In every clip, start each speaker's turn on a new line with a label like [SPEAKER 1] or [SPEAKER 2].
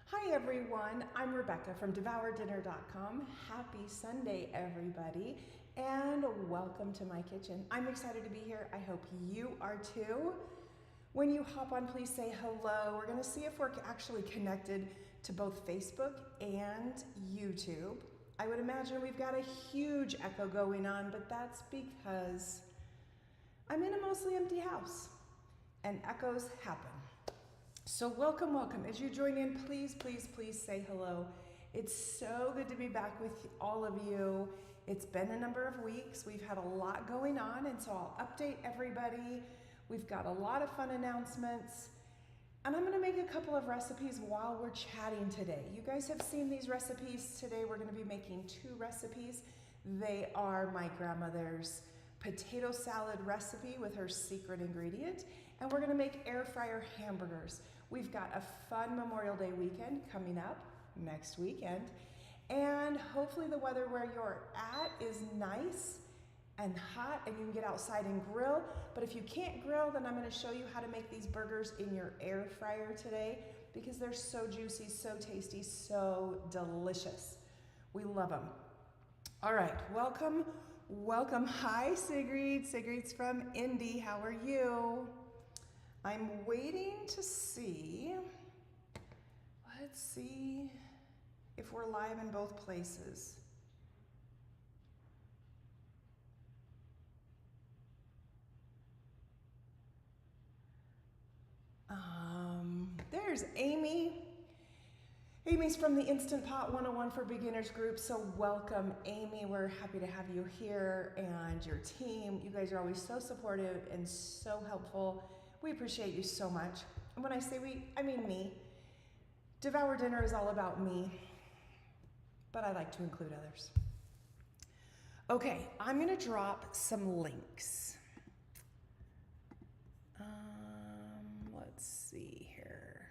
[SPEAKER 1] Hi everyone, I'm Rebecca from DevourDinner.com. Happy Sunday everybody, and welcome to my kitchen. I'm excited to be here. I hope you are too. When you hop on, please say hello. We're gonna see if we're actually connected to both Facebook and YouTube. I would imagine we've got a huge echo going on, but that's because I'm in a mostly empty house and echoes happen. So welcome, welcome. As you join in, please, please, please say hello. It's so good to be back with all of you. It's been a number of weeks. We've had a lot going on, and so I'll update everybody. We've got a lot of fun announcements, and I'm gonna make a couple of recipes while we're chatting today. You guys have seen these recipes. Today we're gonna be making two recipes. They are my grandmother's potato salad recipe with her secret ingredient, and we're gonna make air fryer hamburgers. We've got a fun Memorial Day weekend coming up next weekend, and hopefully the weather where you're at is nice and hot and you can get outside and grill. But if you can't grill, then I'm gonna show you how to make these burgers in your air fryer today because they're so juicy, so tasty, so delicious. We love them. All right, welcome, welcome. Hi, Sigrid. Sigrid's from Indy. How are you? I'm waiting to see, let's see if we're live in both places. There's Amy. Amy's from the Instant Pot 101 for Beginners group, so welcome, Amy. We're happy to have you here and your team. You guys are always so supportive and so helpful. We appreciate you so much. And when I say we, I mean me. Devour Dinner is all about me, but I like to include others. Okay, I'm gonna drop some links. Let's see here.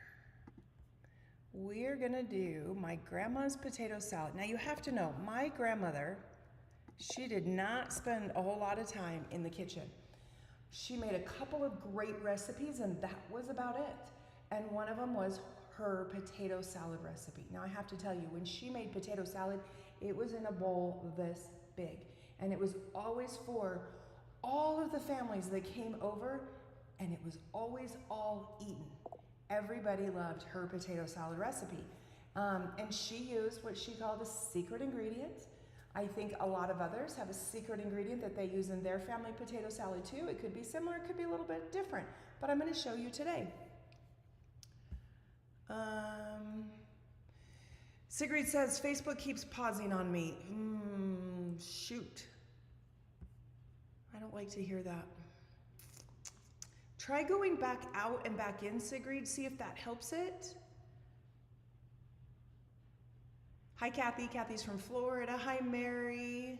[SPEAKER 1] We're gonna do my grandma's potato salad. Now you have to know, my grandmother, she did not spend a whole lot of time in the kitchen. She made a couple of great recipes and that was about it. And one of them was her potato salad recipe. Now I have to tell you, when she made potato salad, it was in a bowl this big. And it was always for all of the families that came over, and it was always all eaten. Everybody loved her potato salad recipe. And she used what she called a secret ingredient. I think a lot of others have a secret ingredient that they use in their family potato salad too. It could be similar, it could be a little bit different, but I'm gonna show you today. Sigrid says, Facebook keeps pausing on me. Shoot. I don't like to hear that. Try going back out and back in, Sigrid, see if that helps it. Hi, Kathy. Kathy's from Florida. Hi, Mary.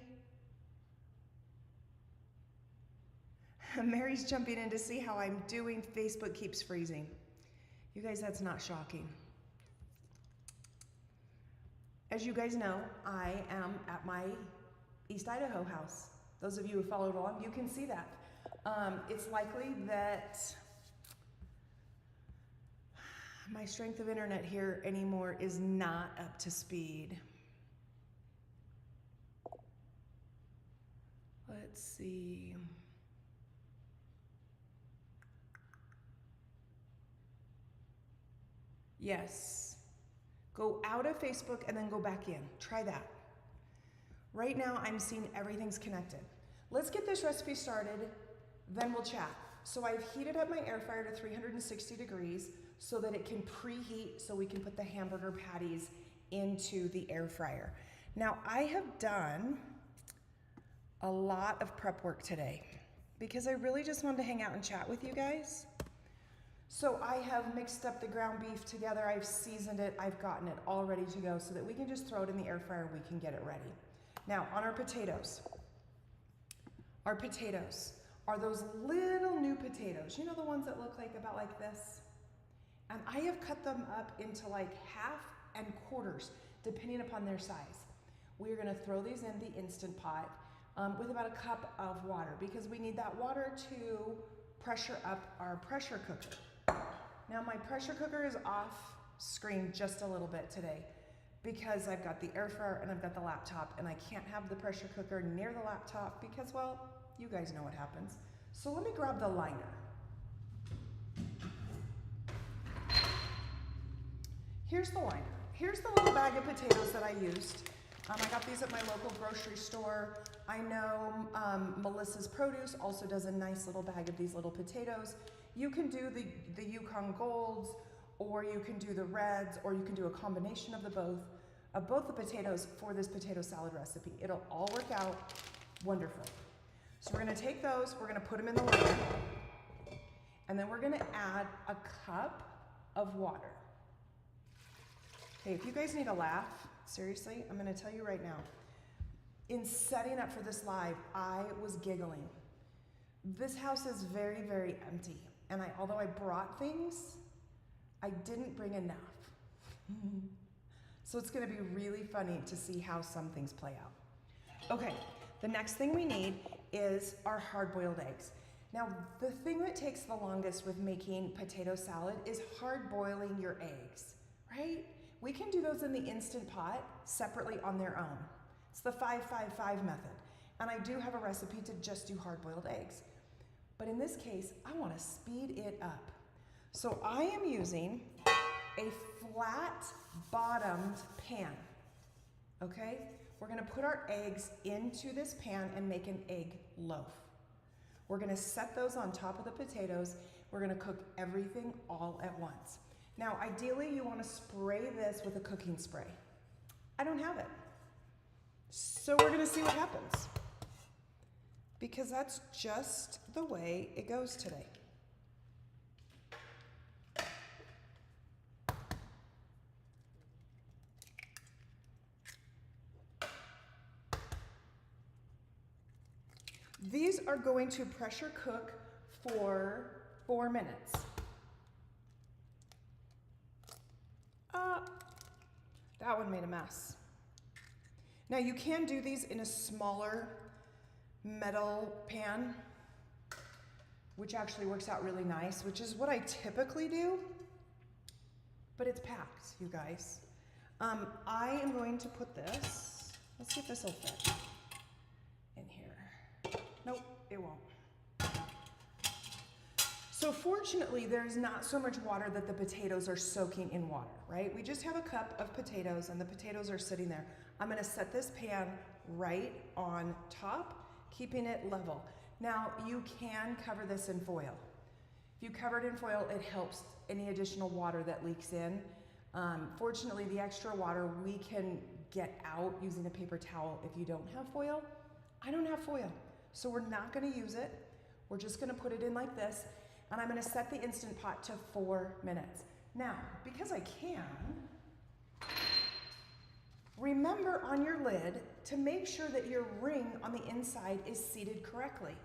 [SPEAKER 1] Mary's jumping in to see how I'm doing. Facebook keeps freezing. You guys, that's not shocking. As you guys know, I am at my East Idaho house. Those of you who followed along, you can see that. It's likely that my strength of internet here anymore is not up to speed. Let's see. Yes. Go out of Facebook and then go back in. Try that. Right now I'm seeing everything's connected. Let's get this recipe started, then we'll chat. So I've heated up my air fryer to 360 degrees so that it can preheat so we can put the hamburger patties into the air fryer. Now I have done a lot of prep work today because I really just wanted to hang out and chat with you guys. So I have mixed up the ground beef together, I've seasoned it, I've gotten it all ready to go so that we can just throw it in the air fryer and we can get it ready. Now on our potatoes are those little new potatoes. You know the ones that look like about like this? And I have cut them up into like half and quarters, depending upon their size. We're gonna throw these in the Instant Pot with about a cup of water because we need that water to pressure up our pressure cooker. Now my pressure cooker is off screen just a little bit today because I've got the air fryer and I've got the laptop, and I can't have the pressure cooker near the laptop because, well, you guys know what happens. So let me grab the liner. Here's the liner. Here's the little bag of potatoes that I used. I got these at my local grocery store. I know Melissa's Produce also does a nice little bag of these little potatoes. You can do the Yukon Golds, or you can do the reds, or you can do a combination of both the potatoes for this potato salad recipe. It'll all work out wonderful. So we're gonna take those, we're gonna put them in the liner, and then we're gonna add a cup of water. Okay, if you guys need a laugh, seriously, I'm gonna tell you right now, in setting up for this live, I was giggling. This house is very, very empty, and although I brought things, I didn't bring enough. So it's gonna be really funny to see how some things play out. Okay, the next thing we need is our hard-boiled eggs. Now, the thing that takes the longest with making potato salad is hard-boiling your eggs, right? We can do those in the Instant Pot separately on their own. It's the 5-5-5 method. And I do have a recipe to just do hard-boiled eggs. But in this case, I wanna speed it up. So I am using a flat-bottomed pan, okay? We're gonna put our eggs into this pan and make an egg loaf. We're gonna set those on top of the potatoes. We're gonna cook everything all at once. Now, ideally, you wanna spray this with a cooking spray. I don't have it. So we're gonna see what happens, because that's just the way it goes today. These are going to pressure cook for 4 minutes. That one made a mess. Now you can do these in a smaller metal pan, which actually works out really nice, which is what I typically do, but it's packed, you guys. I am going to put this, let's see if this will fit in here. Nope, it won't. So fortunately, there's not so much water that the potatoes are soaking in water, right? We just have a cup of potatoes and the potatoes are sitting there. I'm gonna set this pan right on top, keeping it level. Now, you can cover this in foil. If you cover it in foil, it helps any additional water that leaks in. Fortunately, the extra water we can get out using a paper towel if you don't have foil. I don't have foil, so we're not gonna use it. We're just gonna put it in like this, and I'm gonna set the Instant Pot to 4 minutes. Now, because I can, remember on your lid to make sure that your ring on the inside is seated correctly.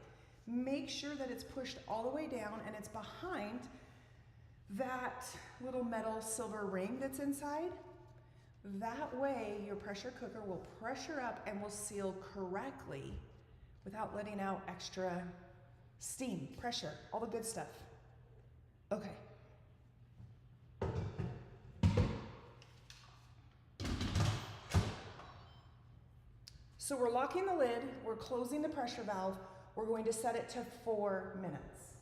[SPEAKER 1] Make sure that it's pushed all the way down and it's behind that little metal silver ring that's inside. That way your pressure cooker will pressure up and will seal correctly without letting out extra steam, pressure, all the good stuff. Okay. So we're locking the lid, we're closing the pressure valve, we're going to set it to 4 minutes.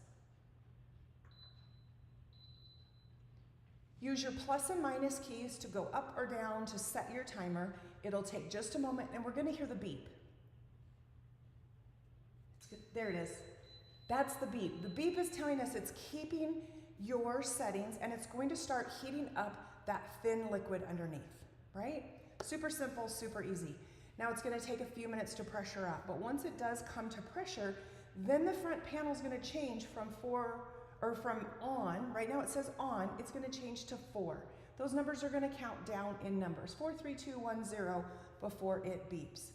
[SPEAKER 1] Use your plus and minus keys to go up or down to set your timer. It'll take just a moment and we're gonna hear the beep. There it is. That's the beep. The beep is telling us it's keeping your settings and it's going to start heating up that thin liquid underneath, right? Super simple, super easy. Now it's gonna take a few minutes to pressure up, but once it does come to pressure, then the front panel is gonna change from on, right now it says on, it's gonna change to 4. Those numbers are gonna count down in numbers, 4, 3, 2, 1, 0, before it beeps.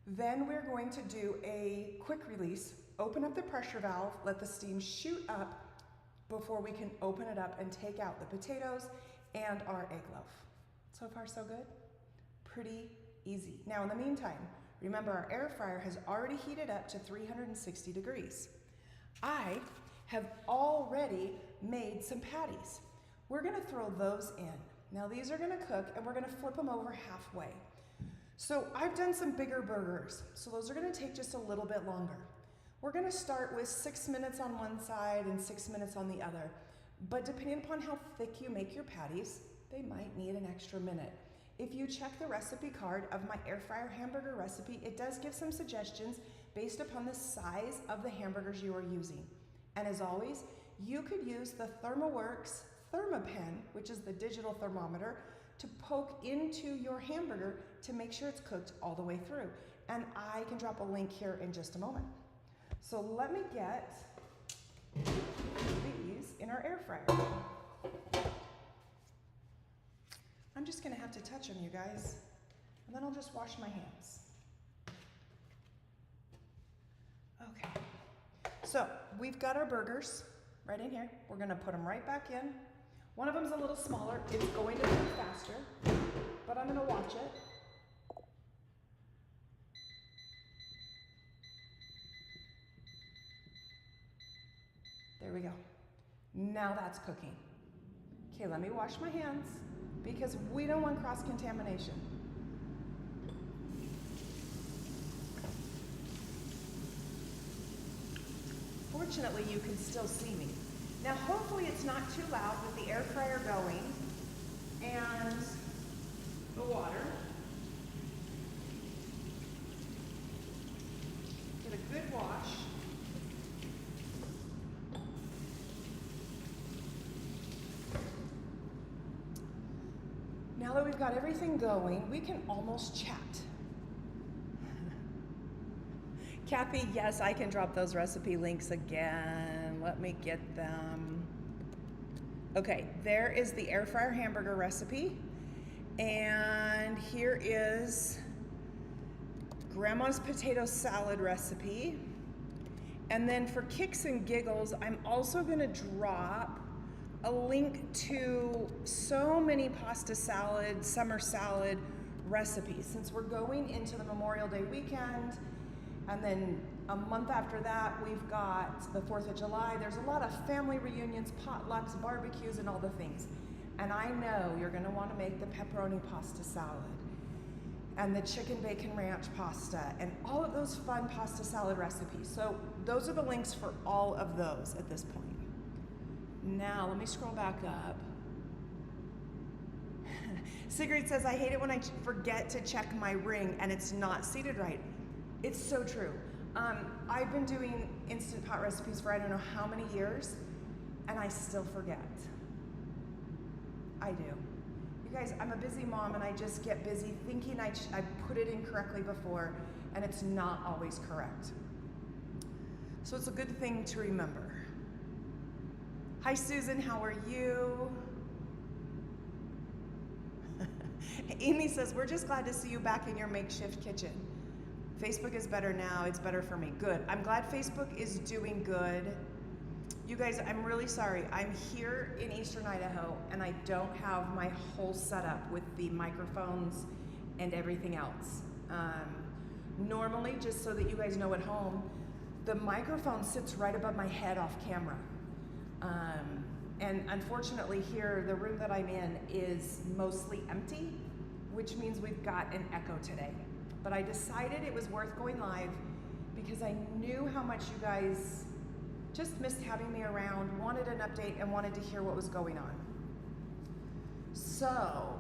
[SPEAKER 1] Then we're going to do a quick release, open up the pressure valve, let the steam shoot up before we can open it up and take out the potatoes and our egg loaf. So far, so good? Pretty easy. Now, in the meantime, remember our air fryer has already heated up to 360 degrees. I have already made some patties. We're gonna throw those in. Now these are gonna cook and we're gonna flip them over halfway. So I've done some bigger burgers, so those are gonna take just a little bit longer. We're gonna start with 6 minutes on one side and 6 minutes on the other. But depending upon how thick you make your patties, they might need an extra minute. If you check the recipe card of my air fryer hamburger recipe, it does give some suggestions based upon the size of the hamburgers you are using. And as always, you could use the ThermoWorks ThermoPen, which is the digital thermometer, to poke into your hamburger to make sure it's cooked all the way through. And I can drop a link here in just a moment. So let me get these in our air fryer. I'm just gonna have to touch them, you guys, and then I'll just wash my hands. Okay, so we've got our burgers right in here. We're gonna put them right back in. One of them's a little smaller. It's going to cook faster, but I'm gonna watch it. There we go. Now that's cooking. Okay, let me wash my hands because we don't want cross-contamination. Fortunately, you can still see me. Now, hopefully it's not too loud with the air fryer going and the water. Get a good wash. Now that we've got everything going, we can almost chat. Kathy, yes, I can drop those recipe links again. Let me get them. Okay, there is the air fryer hamburger recipe. And here is Grandma's potato salad recipe. And then for kicks and giggles, I'm also gonna drop a link to so many pasta salad, summer salad recipes. Since we're going into the Memorial Day weekend, and then a month after that, we've got the 4th of July. There's a lot of family reunions, potlucks, barbecues, and all the things. And I know you're gonna wanna make the pepperoni pasta salad and the chicken bacon ranch pasta and all of those fun pasta salad recipes. So those are the links for all of those at this point. Now, let me scroll back up. Sigrid says, I hate it when I forget to check my ring and it's not seated right. It's so true. I've been doing Instant Pot recipes for I don't know how many years, and I still forget. I do. You guys, I'm a busy mom, and I just get busy thinking I put it in correctly before, and it's not always correct. So it's a good thing to remember. Hi, Susan, how are you? Amy says, we're just glad to see you back in your makeshift kitchen. Facebook is better now. It's better for me. Good. I'm glad Facebook is doing good. You guys, I'm really sorry. I'm here in Eastern Idaho, and I don't have my whole setup with the microphones and everything else. Normally, just so that you guys know at home, the microphone sits right above my head off camera. And unfortunately here, the room that I'm in is mostly empty, which means we've got an echo today. But I decided it was worth going live because I knew how much you guys just missed having me around, wanted an update, and wanted to hear what was going on. So,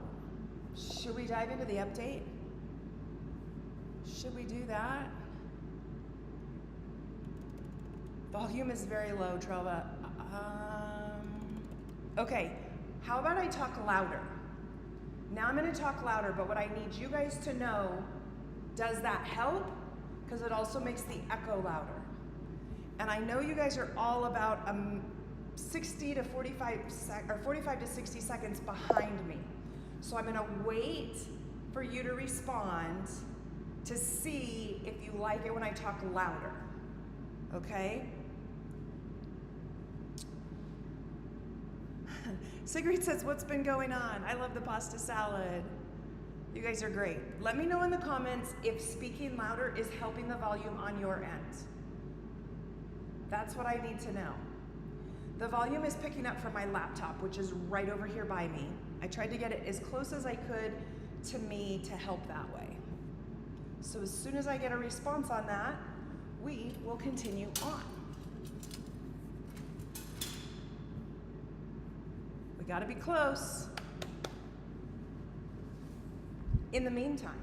[SPEAKER 1] should we dive into the update? Should we do that? Volume is very low, Trova. Okay, how about I talk louder? Now I'm gonna talk louder, but what I need you guys to know, does that help? Because it also makes the echo louder. And I know you guys are all about 60 to 45 or 45 to 60 seconds behind me. So I'm gonna wait for you to respond to see if you like it when I talk louder, okay? Sigrid says, what's been going on? I love the pasta salad. You guys are great. Let me know in the comments if speaking louder is helping the volume on your end. That's what I need to know. The volume is picking up from my laptop, which is right over here by me. I tried to get it as close as I could to me to help that way. So as soon as I get a response on that, we will continue on. We gotta be close. In the meantime,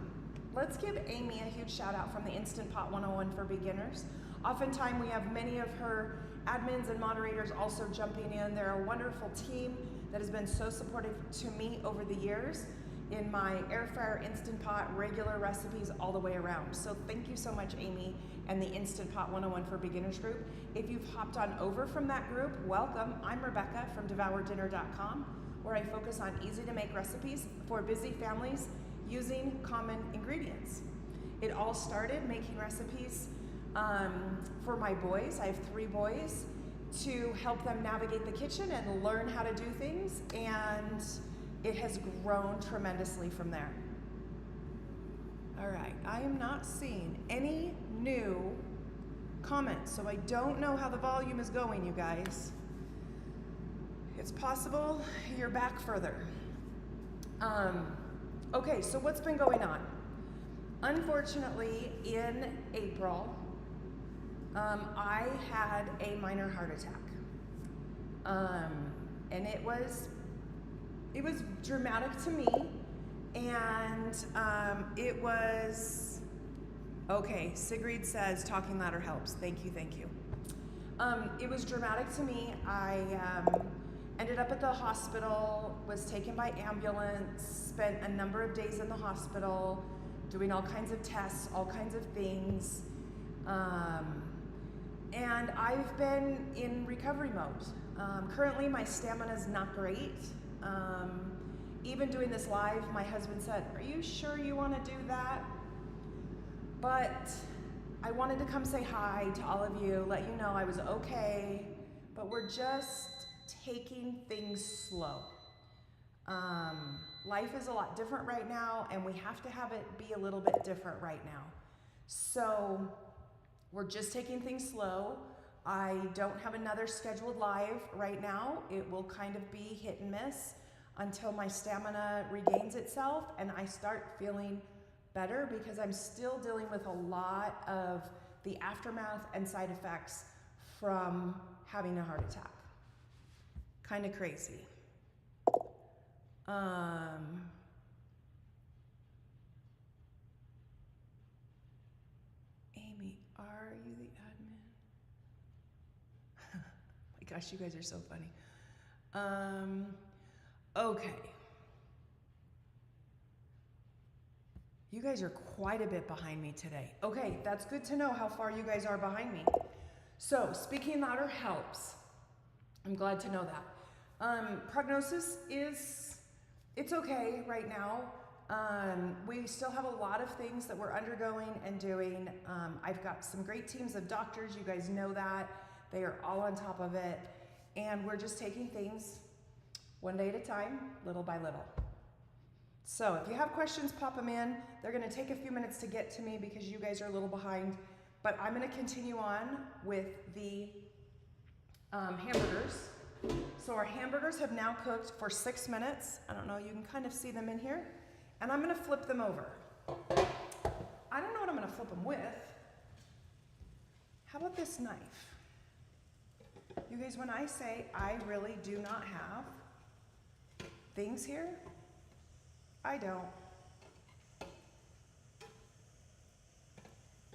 [SPEAKER 1] let's give Amy a huge shout out from the Instant Pot 101 for beginners. Oftentimes we have many of her admins and moderators also jumping in. They're a wonderful team that has been so supportive to me over the years in my air fryer, Instant Pot, regular recipes all the way around. So thank you so much, Amy, and the Instant Pot 101 for Beginners group. If you've hopped on over from that group, welcome. I'm Rebecca from DevourDinner.com, where I focus on easy to make recipes for busy families using common ingredients. It all started making recipes for my boys. I have 3 boys, to help them navigate the kitchen and learn how to do things, and it has grown tremendously from there. All right, I am not seeing any new comments, so I don't know how the volume is going, you guys. It's possible you're back further. Okay, so what's been going on? Unfortunately, in April, I had a minor heart attack. And it was dramatic to me, and it was, okay, Sigrid says talking louder helps. Thank you, thank you. It was dramatic to me. I ended up at the hospital, was taken by ambulance, spent a number of days in the hospital, doing all kinds of tests, all kinds of things. And I've been in recovery mode. Currently, my stamina is not great. Even doing this live, my husband said, "Are you sure you want to do that?" But I wanted to come say hi to all of you, let you know I was okay, but we're just taking things slow. Life is a lot different right now, and we have to have it be a little bit different right now. So we're just taking things slow. I don't have another scheduled live right now. It will kind of be hit and miss until my stamina regains itself and I start feeling better, because I'm still dealing with a lot of the aftermath and side effects from having a heart attack. Kind of crazy. Amy, are you the admin? My gosh, you guys are so funny. Okay. You guys are quite a bit behind me today. Okay, that's good to know how far you guys are behind me. So, speaking louder helps. I'm glad to know that. Prognosis is, it's okay right now. We still have a lot of things that we're undergoing and doing. I've got some great teams of doctors, you guys know that. They are all on top of it. And we're just taking things one day at a time, little by little. So if you have questions, pop them in. They're gonna take a few minutes to get to me because you guys are a little behind, but I'm gonna continue on with the hamburgers. So our hamburgers have now cooked for 6 minutes. I don't know, you can kind of see them in here. And I'm gonna flip them over. I don't know what I'm gonna flip them with. How about this knife? You guys, when I say I really do not have things here, I don't.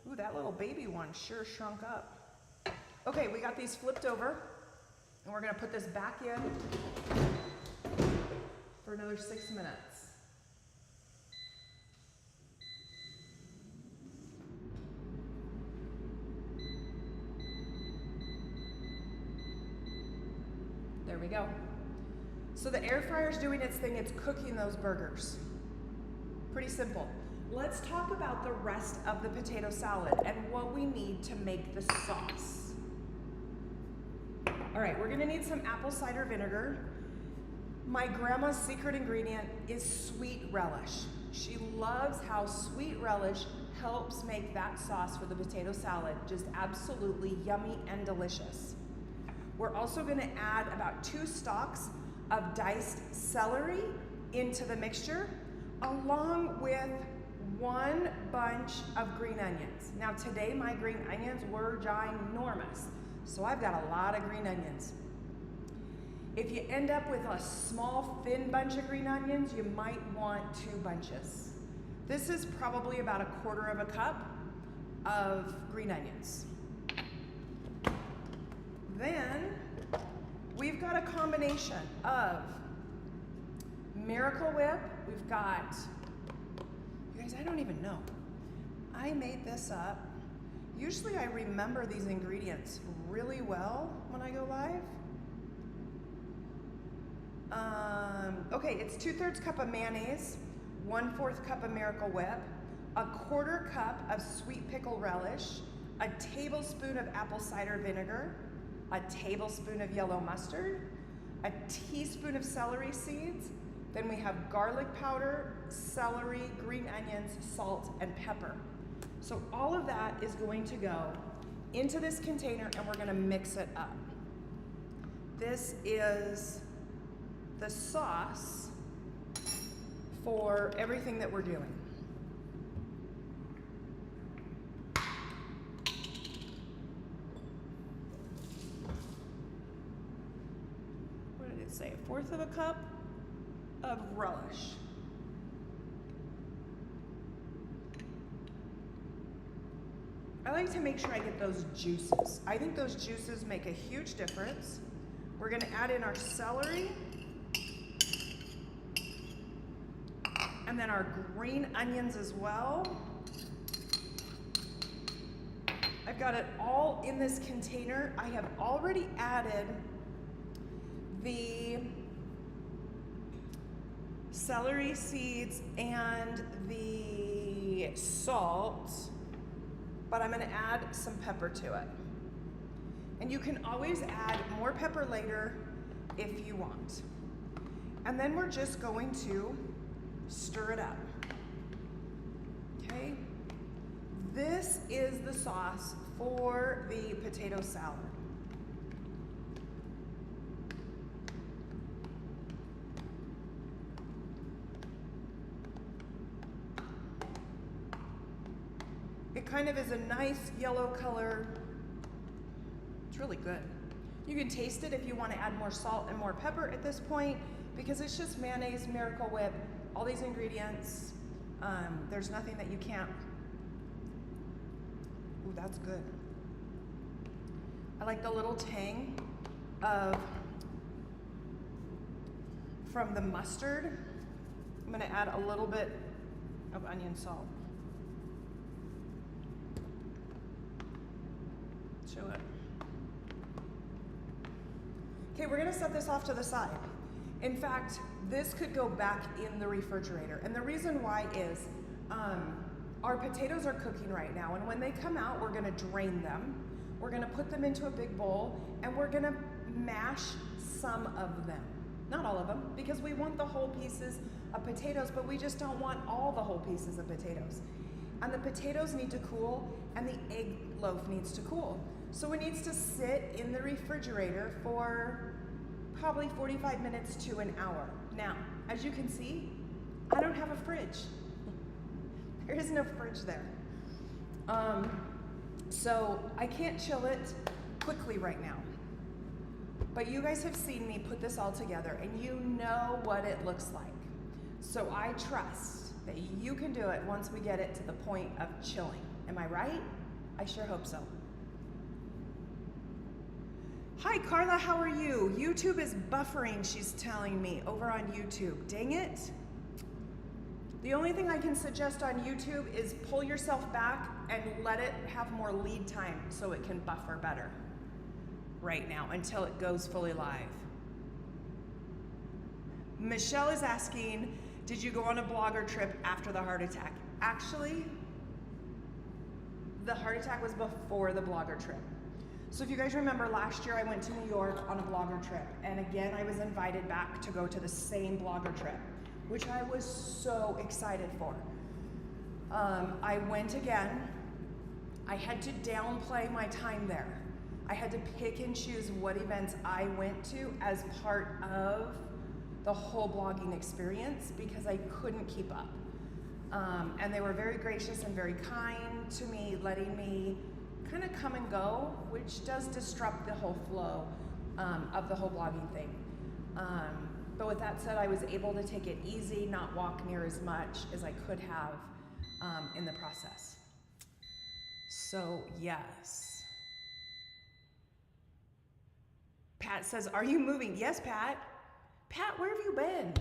[SPEAKER 1] Ooh, that little baby one sure shrunk up. Okay, we got these flipped over, and we're gonna put this back in for another 6 minutes. There we go. So the air fryer's doing its thing, it's cooking those burgers. Pretty simple. Let's talk about the rest of the potato salad and what we need to make the sauce. All right, we're gonna need some apple cider vinegar. My grandma's secret ingredient is sweet relish. She loves how sweet relish helps make that sauce for the potato salad just absolutely yummy and delicious. We're also gonna add about 2 stalks of diced celery into the mixture, along with 1 bunch of green onions. Now today my green onions were ginormous, so I've got a lot of green onions. If you end up with a small thin bunch of green onions, you might want 2 bunches. This is probably about 1/4 cup of green onions. Then we've got a combination of Miracle Whip. We've got, you guys, I don't even know. I made this up. Usually I remember these ingredients really well when I go live. Okay, it's 2/3 cup of mayonnaise, 1/4 cup of Miracle Whip, 1/4 cup of sweet pickle relish, a tablespoon of apple cider vinegar, a tablespoon of yellow mustard, a teaspoon of celery seeds. Then we have garlic powder, celery, green onions, salt, and pepper. So all of that is going to go into this container and we're gonna mix it up. This is the sauce for everything that we're doing. What did it say? 1/4 cup of relish. I like to make sure I get those juices. I think those juices make a huge difference. We're gonna add in our celery and then our green onions as well. I've got it all in this container. I have already added the celery seeds and the salt, but I'm gonna add some pepper to it. And you can always add more pepper later if you want. And then we're just going to stir it up, okay? This is the sauce for the potato salad. It kind of is a nice yellow color. It's really good. You can taste it if you want to add more salt and more pepper at this point, because it's just mayonnaise, Miracle Whip, all these ingredients. There's nothing that you can't. Ooh, that's good. I like the little tang from the mustard. I'm gonna add a little bit of onion salt. Show it. Okay, we're gonna set this off to the side. In fact, this could go back in the refrigerator. And the reason why is our potatoes are cooking right now, and when they come out, we're gonna drain them. We're gonna put them into a big bowl, and we're gonna mash some of them. Not all of them, because we want the whole pieces of potatoes, but we just don't want all the whole pieces of potatoes. And the potatoes need to cool, and the egg loaf needs to cool. So it needs to sit in the refrigerator for probably 45 minutes to an hour. Now, as you can see, I don't have a fridge. There is no fridge there. So I can't chill it quickly right now. But you guys have seen me put this all together and you know what it looks like. So I trust that you can do it once we get it to the point of chilling. Am I right? I sure hope so. Hi Carla, how are you? YouTube is buffering, she's telling me, over on YouTube. Dang it. The only thing I can suggest on YouTube is pull yourself back and let it have more lead time so it can buffer better right now until it goes fully live. Michelle is asking, did you go on a blogger trip after the heart attack? Actually, the heart attack was before the blogger trip. So if you guys remember, last year I went to New York on a blogger trip, and again I was invited back to go to the same blogger trip, which I was so excited for. I went again. I had to downplay my time there. I had to pick and choose what events I went to as part of the whole blogging experience because I couldn't keep up. And they were very gracious and very kind to me, letting me kind of come and go, which does disrupt the whole flow of the whole blogging thing. But with that said, I was able to take it easy, not walk near as much as I could have in the process. So yes. Pat says, are you moving? Yes, Pat. Pat, where have you been?